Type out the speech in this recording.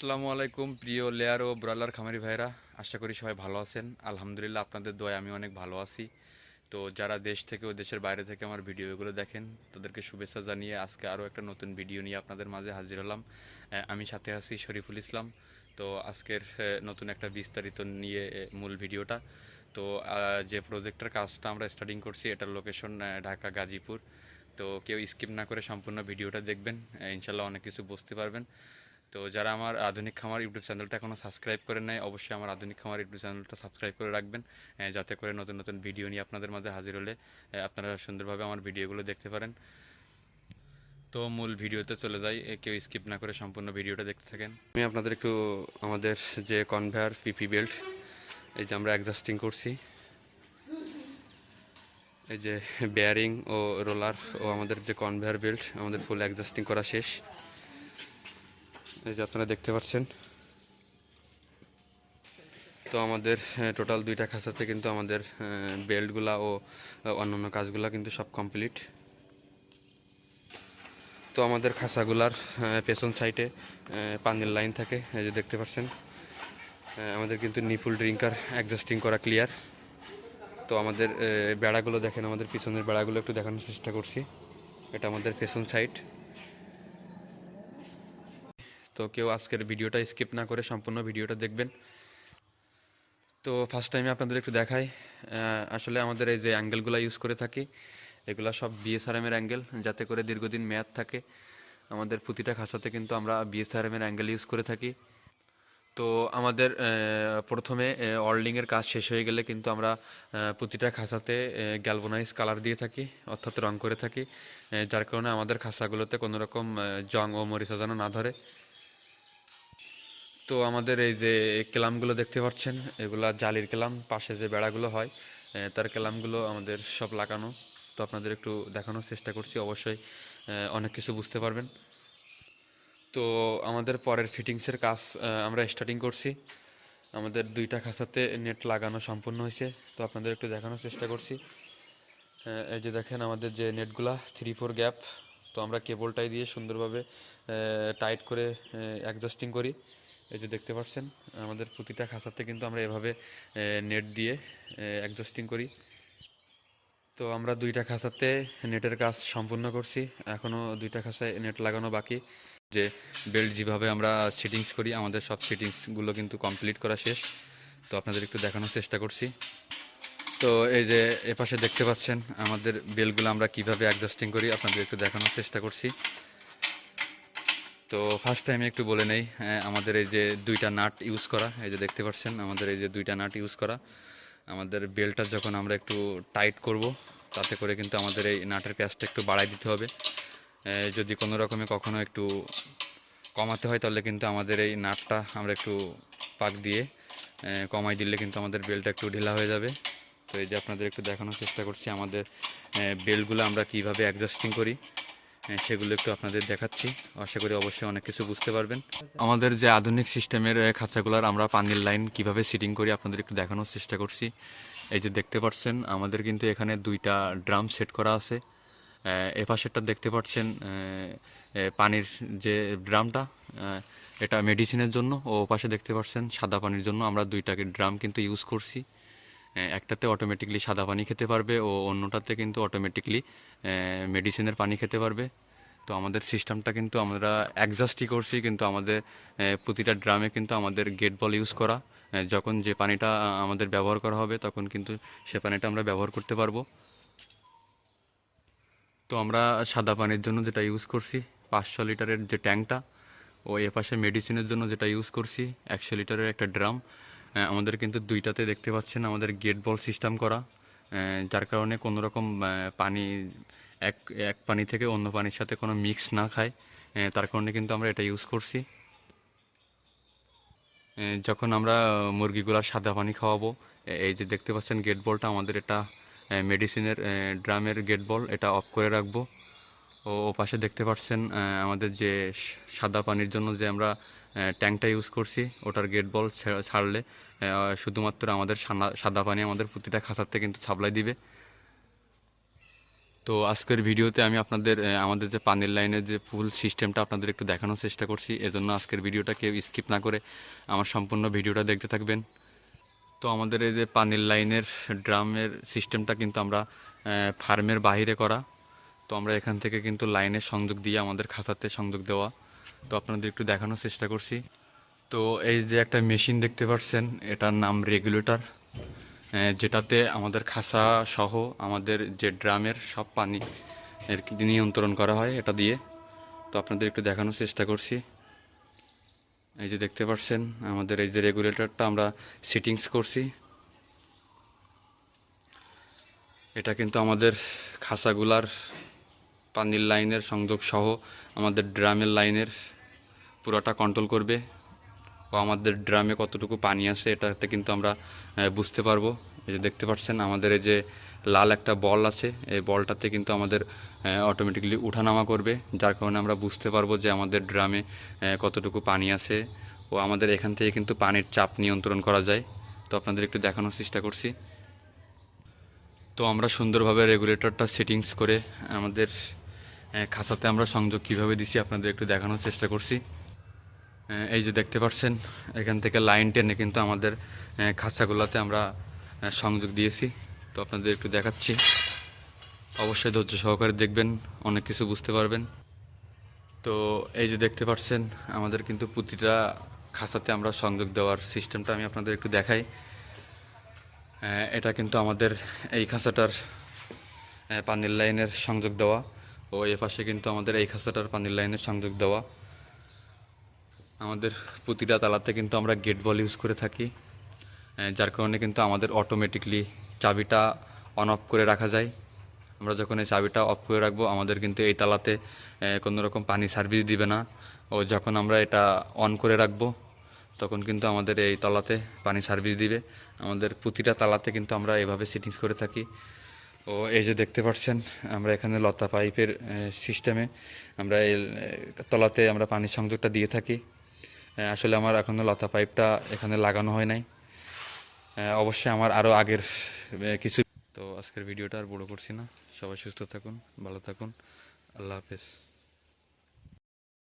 আসসালামু আলাইকুম প্রিয় লেয়ার ও ব্রয়লার খামারি ভাইরা, আশা করি সবাই ভালো আছেন। আলহামদুলিল্লাহ আপনাদের দোয়ায় আমি অনেক ভালো আছি। তো যারা দেশ থেকে ও দেশের বাইরে থেকে আমার ভিডিওগুলো দেখেন তাদেরকে শুভেচ্ছা জানিয়ে আজকে আরও একটা নতুন ভিডিও নিয়ে আপনাদের মাঝে হাজির হলাম। আমি সাথে আছি শরীফুল ইসলাম। তো আজকের নতুন একটা বিস্তারিত নিয়ে মূল ভিডিওটা। তো যে প্রজেক্টের কাজটা আমরা স্টার্টিং করছি এটার লোকেশন ঢাকা গাজীপুর। তো কেউ স্কিপ না করে সম্পূর্ণ ভিডিওটা দেখবেন, ইনশাল্লাহ অনেক কিছু বুঝতে পারবেন। তো যারা আমার আধুনিক খামার ইউটিউব চ্যানেলটা এখনও সাবস্ক্রাইব করেন নাই, অবশ্যই আমার আধুনিক খামার ইউটিউব চ্যানেলটা সাবস্ক্রাইব করে রাখবেন, যাতে করে নতুন নতুন ভিডিও নিয়ে আপনাদের মাঝে হাজির হলে আপনারা সুন্দরভাবে আমার ভিডিওগুলো দেখতে পারেন। তো মূল ভিডিওতে চলে যাই, কেউ স্কিপ না করে সম্পূর্ণ ভিডিওটা দেখতে থাকেন। আমি আপনাদের একটু আমাদের যে কনভেয়ার পিপি বেল্ট, এই যে আমরা অ্যাডজাস্টিং করছি, এই যে বেয়ারিং ও রোলার ও আমাদের যে কনভেয়ার বেল্ট আমাদের ফুল অ্যাডজাস্টিং করা শেষ। এই যে আপনারা দেখতে পাচ্ছেন। তো আমাদের টোটাল দুইটা খাঁচাতে কিন্তু আমাদের বেল্টগুলা ও অন্যান্য কাজগুলা কিন্তু সব কমপ্লিট। তো আমাদের খাঁচাগুলার পেছন সাইডে পানির লাইন থাকে, এই যে দেখতে পাচ্ছেন। আমাদের কিন্তু নিপুল ড্রিঙ্কার অ্যাডজাস্টিং করা ক্লিয়ার। তো আমাদের বেড়াগুলো দেখেন, আমাদের পিছনের বেড়াগুলো একটু দেখানোর চেষ্টা করছি। এটা আমাদের পেছন সাইড। তো কেউ আজকের ভিডিওটা স্কিপ না করে সম্পূর্ণ ভিডিওটা দেখবেন। তো ফার্স্ট টাইমে আপনাদের একটু দেখাই, আসলে আমাদের এই যে অ্যাঙ্গেলগুলো ইউজ করে থাকি এগুলো সব বিএসআরএমের অ্যাঙ্গেল, যাতে করে দীর্ঘদিন মেয়াদ থাকে। আমাদের প্রতিটা খাঁচাতে কিন্তু আমরা বিএসআরএমের অ্যাঙ্গেল ইউজ করে থাকি। তো আমাদের প্রথমে অর্লিংয়ের কাজ শেষ হয়ে গেলে কিন্তু আমরা প্রতিটা খাঁচাতে গ্যালভানাইজ কালার দিয়ে থাকি, অর্থাৎ রং করে থাকি, যার কারণে আমাদের খাঁচাগুলোতে কোনো রকম জং ও মরিচা যেন না ধরে। তো আমাদের এই যে ক্যালামগুলো দেখতে পাচ্ছেন, এগুলা জালির ক্যালাম, পাশে যে বেড়াগুলো হয় তার ক্যালামগুলো আমাদের সব লাগানো। তো আপনাদের একটু দেখানোর চেষ্টা করছি, অবশ্যই অনেক কিছু বুঝতে পারবেন। তো আমাদের পরের ফিটিংসের কাজ আমরা স্টার্টিং করছি। আমাদের দুইটা খাঁচাতে নেট লাগানো সম্পূর্ণ হয়েছে। তো আপনাদের একটু দেখানোর চেষ্টা করছি। এই যে দেখেন আমাদের যে নেটগুলা 3-4 গ্যাপ, তো আমরা কেবলটাই দিয়ে সুন্দরভাবে টাইট করে অ্যাডজাস্টিং করি। এই যে দেখতে পাচ্ছেন আমাদের প্রতিটা খাঁচাতে কিন্তু আমরা এভাবে নেট দিয়ে অ্যাডজাস্টিং করি। তো আমরা দুইটা খাঁচাতে নেটের কাজ সম্পূর্ণ করছি, এখনও দুইটা খাঁচায় নেট লাগানো বাকি। যে বেল্ট যেভাবে আমরা সিটিংস করি আমাদের সব সিটিংসগুলো কিন্তু কমপ্লিট করা শেষ। তো আপনাদের একটু দেখানোর চেষ্টা করছি। তো এই যে এপাশে দেখতে পাচ্ছেন আমাদের বেলগুলো আমরা কিভাবে অ্যাডজাস্টিং করি আপনাদের একটু দেখানোর চেষ্টা করছি। তো ফার্স্ট টাইমে একটু বলে নেই, আমাদের এই যে দুইটা নাট ইউজ করা, এই যে দেখতে পাচ্ছেন আমাদের এই যে দুইটা নাট ইউজ করা। আমাদের বেলটা যখন আমরা একটু টাইট করব তাতে করে কিন্তু আমাদের এই নাটের প্যাচটা একটু বাড়াই দিতে হবে। যদি কোনো রকমে কখনো একটু কমাতে হয় তাহলে কিন্তু আমাদের এই নাটটা আমরা একটু পাক দিয়ে কমাই দিলে কিন্তু আমাদের বেলটা একটু ঢিলা হয়ে যাবে। তো এই যে আপনাদের একটু দেখানোর চেষ্টা করছি আমাদের বেল্টগুলো আমরা কিভাবে অ্যাডজাস্টিং করি, সেগুলো একটু আপনাদের দেখাচ্ছি। আশা করি অবশ্যই অনেক কিছু বুঝতে পারবেন। আমাদের যে আধুনিক সিস্টেমের খাঁচাগুলার আমরা পানির লাইন কিভাবে সিটিং করি আপনাদের একটু দেখানোর চেষ্টা করছি। এই যে দেখতে পাচ্ছেন আমাদের কিন্তু এখানে দুইটা ড্রাম সেট করা আছে। এ পাশেরটা দেখতে পাচ্ছেন পানির যে ড্রামটা, এটা মেডিসিনের জন্য, ও পাশে দেখতে পাচ্ছেন সাদা পানির জন্য। আমরা দুইটাকে ড্রাম কিন্তু ইউজ করছি। একটাতে অটোমেটিকলি সাদা পানি খেতে পারবে ও অন্যটাতে কিন্তু অটোমেটিকলি মেডিসিনের পানি খেতে পারবে। তো আমাদের সিস্টেমটা কিন্তু আমরা অ্যাডজাস্টই করছি, কিন্তু আমাদের প্রতিটা ড্রামে কিন্তু আমাদের গেট বল ইউজ করা। যখন যে পানিটা আমাদের ব্যবহার করা হবে তখন কিন্তু সে পানিটা আমরা ব্যবহার করতে পারবো। তো আমরা সাদা পানির জন্য যেটা ইউজ করছি 500 লিটারের যে ট্যাঙ্কটা, ও এপাশে মেডিসিনের জন্য যেটা ইউজ করছি 100 লিটারের একটা ড্রাম। আমাদের কিন্তু দুইটাতে দেখতে পাচ্ছেন আমাদের গেট বল সিস্টেম করা, যার কারণে কোনো রকম পানি এক এক পানি থেকে অন্য পানির সাথে কোনো মিক্স না খায়, তার কারণে কিন্তু আমরা এটা ইউজ করছি। যখন আমরা মুরগিগুলার সাদা পানি খাওয়াবো, এই যে দেখতে পাচ্ছেন গেট বলটা আমাদের, এটা মেডিসিনের ড্রামের গেট বল, এটা অফ করে রাখবো। ও পাশে দেখতে পাচ্ছেন আমাদের যে সাদা পানির জন্য যে আমরা ট্যাঙ্কটা ইউজ করছি ওটার গেট বল ছাড়লে শুধুমাত্র আমাদের সাদা পানি আমাদের প্রতিটা খাঁচাতে কিন্তু সাপ্লাই দিবে। তো আজকের ভিডিওতে আমি আপনাদের আমাদের যে পানির লাইনের যে ফুল সিস্টেমটা আপনাদের একটু দেখানোর চেষ্টা করছি। এজন্য আজকের ভিডিওটা কেউ স্কিপ না করে আমার সম্পূর্ণ ভিডিওটা দেখতে থাকবেন। তো আমাদের এই যে পানির লাইনের ড্রামের সিস্টেমটা কিন্তু আমরা ফার্মের বাইরে করা। তো আমরা এখান থেকে কিন্তু লাইনের সংযোগ দিয়ে আমাদের খাতাতে সংযোগ দেওয়া। তো আপনাদের একটু দেখানোর চেষ্টা করছি। তো এই যে একটা মেশিন দেখতে পাচ্ছেন, এটার নাম রেগুলেটর, যেটাতে আমাদের খাসা সহ আমাদের যে ড্রামের সব পানি এর নিয়ন্ত্রণ করা হয় এটা দিয়ে। তো আপনাদের একটু দেখানোর চেষ্টা করছি। এই যে দেখতে পাচ্ছেন আমাদের এই যে রেগুলেটরটা আমরা সেটিংস করছি। এটা কিন্তু আমাদের খাসাগুলার পানির লাইনের সংযোগ সহ আমাদের ড্রামের লাইনের পুরোটা কন্ট্রোল করবে। ও আমাদের ড্রামে কতটুকু পানি আছে এটাতে কিন্তু আমরা বুঝতে পারবো। এই যে দেখতে পাচ্ছেন আমাদের এই যে লাল একটা বল আছে, এই বলটাতে কিন্তু আমাদের অটোমেটিকলি উঠানামা করবে, যার কারণে আমরা বুঝতে পারবো যে আমাদের ড্রামে কতটুকু পানি আছে। ও আমাদের এখান থেকে কিন্তু পানির চাপ নিয়ন্ত্রণ করা যায়। তো আপনাদের একটু দেখানোর চেষ্টা করছি। তো আমরা সুন্দরভাবে রেগুলেটরটা সেটিংস করে আমাদের খাঁচাতে আমরা সংযোগ কীভাবে দিছি আপনাদের একটু দেখানোর চেষ্টা করছি। এই যে দেখতে পাচ্ছেন এখান থেকে লাইন টেনে কিন্তু আমাদের খাঁচাগুলোতে আমরা সংযোগ দিয়েছি। তো আপনাদের একটু দেখাচ্ছি, অবশ্যই ধৈর্য সহকারে দেখবেন, অনেক কিছু বুঝতে পারবেন। তো এই যে দেখতে পাচ্ছেন আমাদের কিন্তু প্রতিটা খাঁচাতে আমরা সংযোগ দেওয়ার সিস্টেমটা আমি আপনাদের একটু দেখাই। এটা কিন্তু আমাদের এই খাঁচাটার পানির লাইনের সংযোগ দেওয়া, ও এ পাশে কিন্তু আমাদের এই খাঁচাটার পানির লাইনের সংযোগ দেওয়া। আমাদের প্রতিটা তালাতে কিন্তু আমরা গেট বল ইউজ করে থাকি, যার কারণে কিন্তু আমাদের অটোমেটিকলি চাবিটা অন অফ করে রাখা যায়। আমরা যখন এই চাবিটা অফ করে রাখবো আমাদের কিন্তু এই তালাতে কোনো রকম পানি সার্ভিস দিবে না। ও যখন আমরা এটা অন করে রাখবো তখন কিন্তু আমাদের এই তলাতে পানি সার্ভিস দিবে। আমাদের প্রতিটা তালাতে কিন্তু আমরা এভাবে সেটিংস করে থাকি। ও এই যে দেখতে পাচ্ছেন আমরা এখানে লতা পাইপের সিস্টেমে আমরা এই তলাতে আমরা পানির সংযোগটা দিয়ে থাকি। আসলে আমার এখনও লতা পাইপটা এখানে লাগানো হয় নাই, অবশ্যই আমার আরও আগের কিছু। তো আজকের ভিডিওটা আর বড় করছি না, সবাই সুস্থ থাকুন, ভালো থাকুন, আল্লাহ হাফেজ।